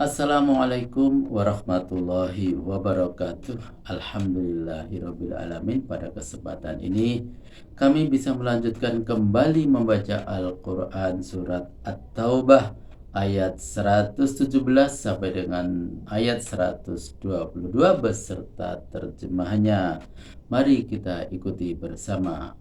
Assalamualaikum warahmatullahi wabarakatuh. Alhamdulillahirabbil alamin. Pada kesempatan ini kami bisa melanjutkan kembali membaca Al-Qur'an surat At-Taubah ayat 117 sampai dengan ayat 122 beserta terjemahnya. Mari kita ikuti bersama.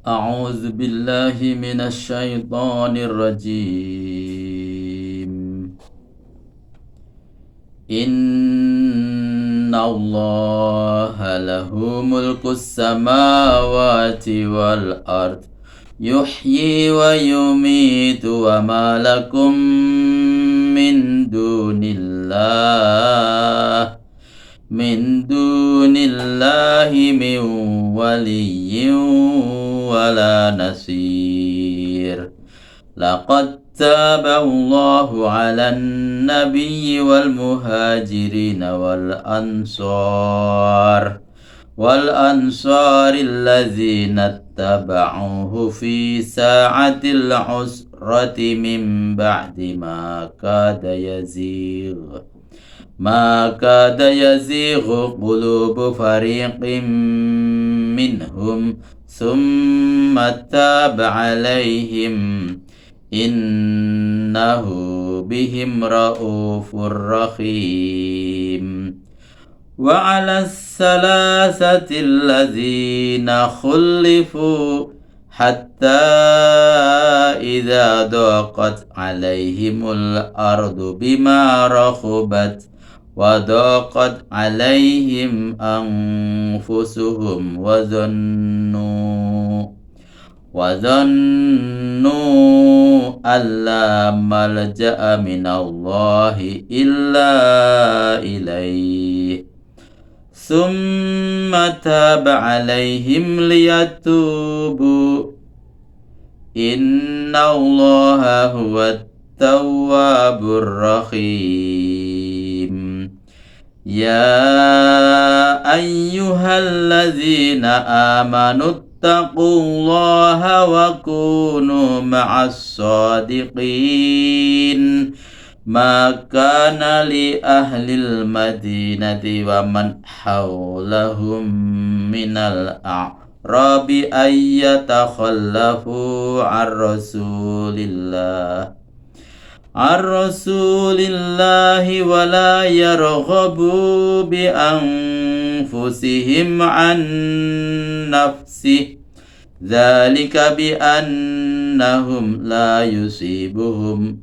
A'udzu billahi minasy syaithanir rajim. Inna Allaha lahu mulkus samawati wal ard yuhyi wa yumitu wa ma lakum min dunillahi min waliyyin wala nasir. Laqad taba Allahu 'alan nabiyyi wal muhajirin wal ansar allazina ittaba'uhu fi sa'atil 'usrati min ba'di ma kada yazigh qulubu fariqin minhum summa taba 'alaihim innahu bihim raufur rahim. Wa 'alas salasati allazina khulifu hatta idza daqat 'alaihimul ardu bima rahubat wa daqat 'alaihim anfusuhum wa dhannu alla malja'a minallahi illa ilaihi summa taba 'alaihim liyatubu innallaha huwat tawwabur rahim. Ya ayyuhallazina amanu ittaqullaha wa kunu ma'as sadiqin. Ma kana li ahlil madinati wa man hawlahum minal a'rabi ayyatakhallafu ar-rasulillahi wa la yarghabu bi anfusihim an nafsihi dzalika bi annahum la yusibuhum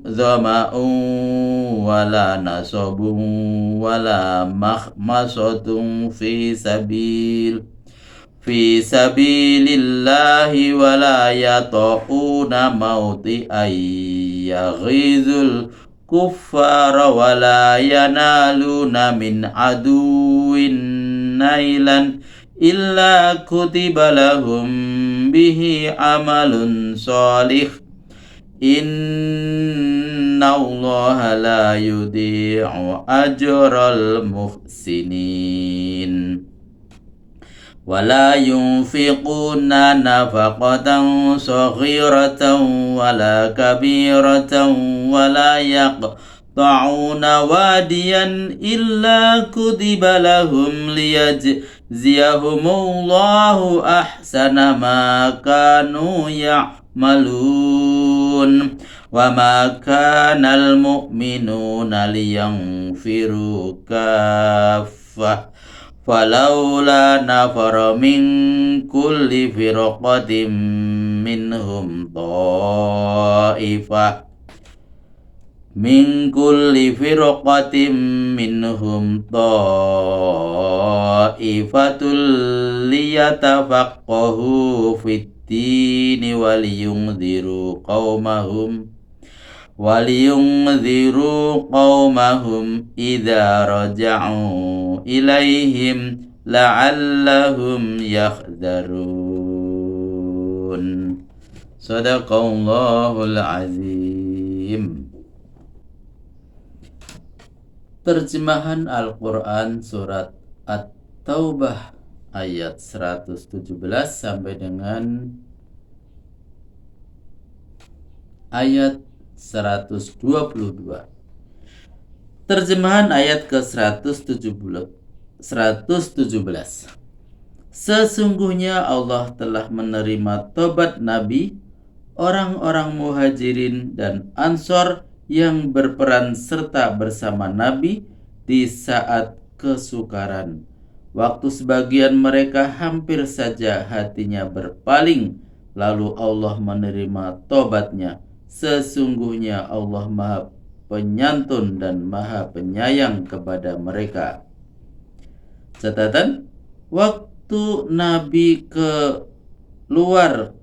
dhama'un wala nasabun wala makhmasatun fi sabilillahi wala yata'una mawti'an yaghizul kuffara wala yanaluna min aduwin nailan illa kutiba lahum bihi amalun salih. Inna Allaha la yudhi'u ajral muhsinin. Wala yunfiquna nafaqatan saghiratan wala kabiratan wala yaqta'una wadiyan illa kutiba lahum liyajziyahumullahu ahsana ma kanu ya'malun. Wa ma kana al-mu'minuna liyanfiru kaffah falawla nafara min kulli firqatin minhum ta'ifatul liyatafaqahu fid-dini waliyunziru qaumahum idza raja'u ilaihim la'allahum yahdharun. Sadaqallahul azim. Terjemahan Al-Qur'an surat At-Taubah ayat 117 sampai dengan ayat 122. Terjemahan ayat ke-117. Sesungguhnya Allah telah menerima tobat Nabi, orang-orang Muhajirin dan Ansor yang berperan serta bersama Nabi di saat kesukaran. Waktu sebagian mereka hampir saja hatinya berpaling, lalu Allah menerima tobatnya. Sesungguhnya Allah Maha Penyantun dan Maha Penyayang kepada mereka. Catatan, waktu Nabi keluar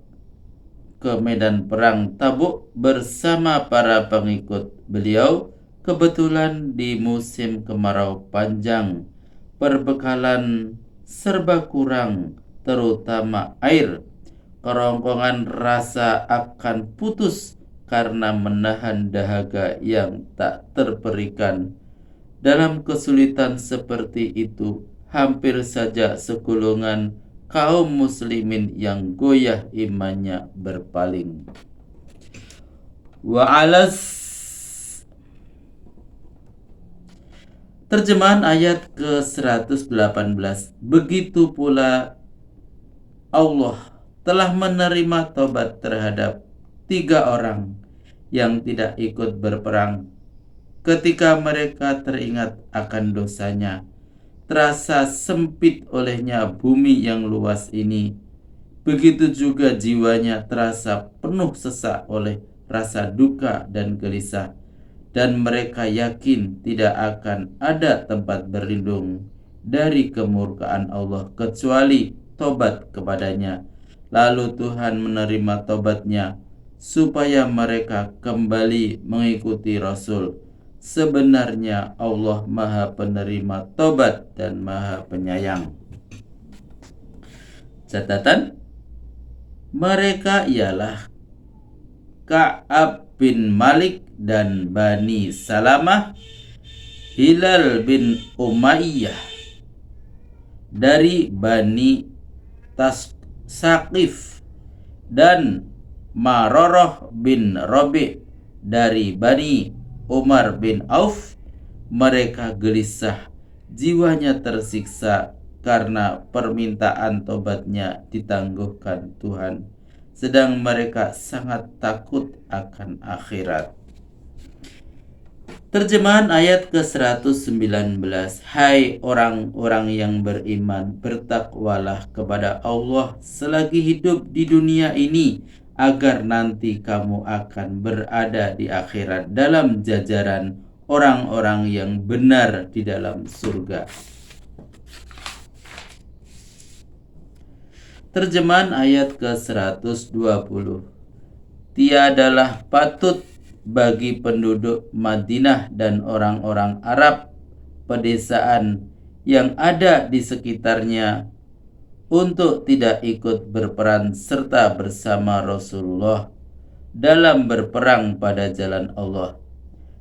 ke medan perang Tabuk bersama para pengikut beliau, kebetulan di musim kemarau panjang, perbekalan serba kurang, terutama air. Kerongkongan rasa akan putus karena menahan dahaga yang tak terperikan. Dalam kesulitan seperti itu, hampir saja segolongan kaum muslimin yang goyah imannya berpaling. Terjemahan ayat ke-118. Begitu pula Allah telah menerima tobat terhadap 3 orang yang tidak ikut berperang. Ketika mereka teringat akan dosanya, terasa sempit olehnya bumi yang luas ini. Begitu juga jiwanya terasa penuh sesak oleh rasa duka dan gelisah. Dan mereka yakin tidak akan ada tempat berlindung dari kemurkaan Allah kecuali tobat kepadanya. Lalu Tuhan menerima tobatnya supaya mereka kembali mengikuti Rasul. Sebenarnya Allah Maha Penerima Tobat dan Maha Penyayang. Catatan, mereka ialah Ka'ab bin Malik dan Bani Salamah, Hilal bin Umayyah dari Bani Saqif, dan Mararah bin Rabi' dari Bani Umar bin Auf. Mereka gelisah, jiwanya tersiksa karena permintaan tobatnya ditangguhkan Tuhan, sedang mereka sangat takut akan akhirat. Terjemahan ayat ke-119. Hai orang-orang yang beriman, bertakwalah kepada Allah selagi hidup di dunia ini, agar nanti kamu akan berada di akhirat dalam jajaran orang-orang yang benar di dalam surga. Terjemahan ayat ke-120. Tiadalah patut bagi penduduk Madinah dan orang-orang Arab pedesaan yang ada di sekitarnya untuk tidak ikut berperan serta bersama Rasulullah dalam berperang pada jalan Allah,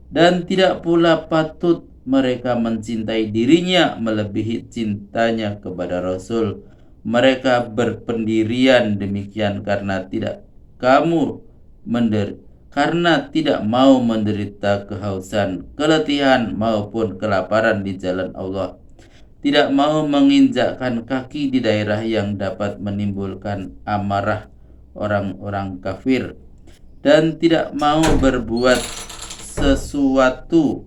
dan tidak pula patut mereka mencintai dirinya melebihi cintanya kepada Rasul. Mereka berpendirian demikian karena tidak mau menderita kehausan, keletihan maupun kelaparan di jalan Allah, tidak mau menginjakkan kaki di daerah yang dapat menimbulkan amarah orang-orang kafir, dan tidak mau berbuat sesuatu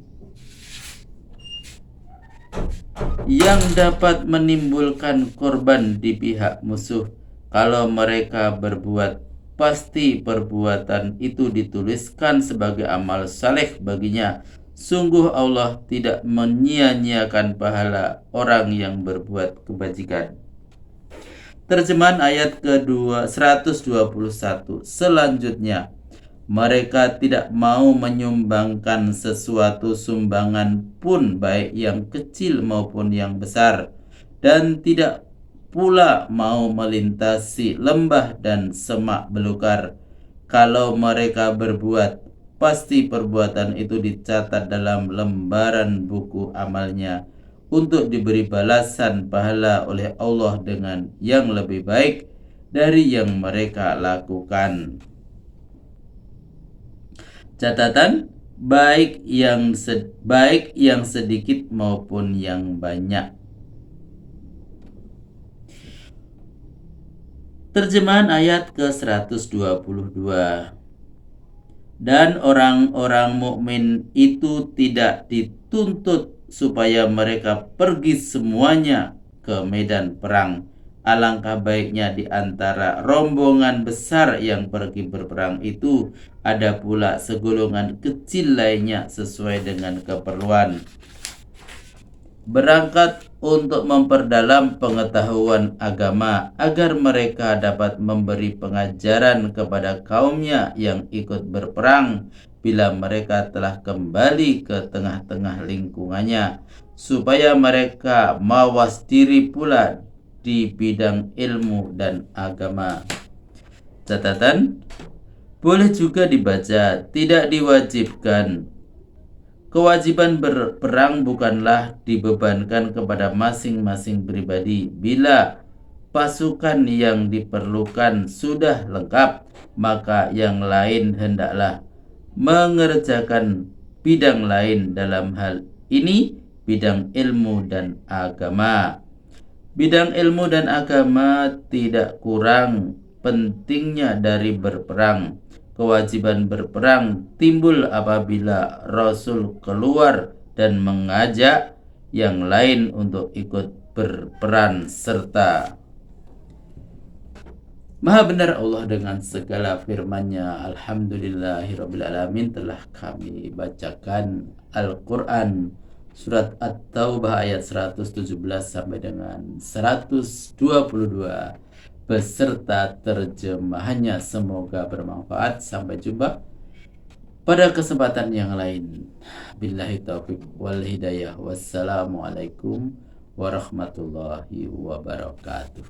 yang dapat menimbulkan korban di pihak musuh. Kalau mereka berbuat, pasti perbuatan itu dituliskan sebagai amal saleh baginya. Sungguh Allah tidak menyia-nyiakan pahala orang yang berbuat kebajikan. Terjemahan ayat ke-121 selanjutnya. Mereka tidak mau menyumbangkan sesuatu sumbangan pun, baik yang kecil maupun yang besar, dan tidak pula mau melintasi lembah dan semak belukar. Kalau mereka berbuat, pasti perbuatan itu dicatat dalam lembaran buku amalnya untuk diberi balasan pahala oleh Allah dengan yang lebih baik dari yang mereka lakukan. Catatan, baik yang sedikit maupun yang banyak. Terjemahan ayat ke-122. Dan orang-orang mukmin itu tidak dituntut supaya mereka pergi semuanya ke medan perang. Alangkah baiknya di antara rombongan besar yang pergi berperang itu ada pula segolongan kecil lainnya sesuai dengan keperluan. Berangkat untuk memperdalam pengetahuan agama agar mereka dapat memberi pengajaran kepada kaumnya yang ikut berperang bila mereka telah kembali ke tengah-tengah lingkungannya, supaya mereka mawas diri pula di bidang ilmu dan agama. Catatan, boleh juga dibaca, tidak diwajibkan. Kewajiban berperang bukanlah dibebankan kepada masing-masing pribadi. Bila pasukan yang diperlukan sudah lengkap, maka yang lain hendaklah mengerjakan bidang lain, dalam hal ini bidang ilmu dan agama. Bidang ilmu dan agama tidak kurang pentingnya dari berperang. Kewajiban berperang timbul apabila Rasul keluar dan mengajak yang lain untuk ikut berperan serta. Maha benar Allah dengan segala firman-Nya. Alhamdulillahirrabbilalamin. Telah kami bacakan Al-Quran Surat At-Taubah ayat 117 sampai dengan 122 beserta terjemahannya. Semoga bermanfaat. Sampai jumpa pada kesempatan yang lain. Billahi taufiq wal hidayah. Wassalamualaikum warahmatullahi wabarakatuh.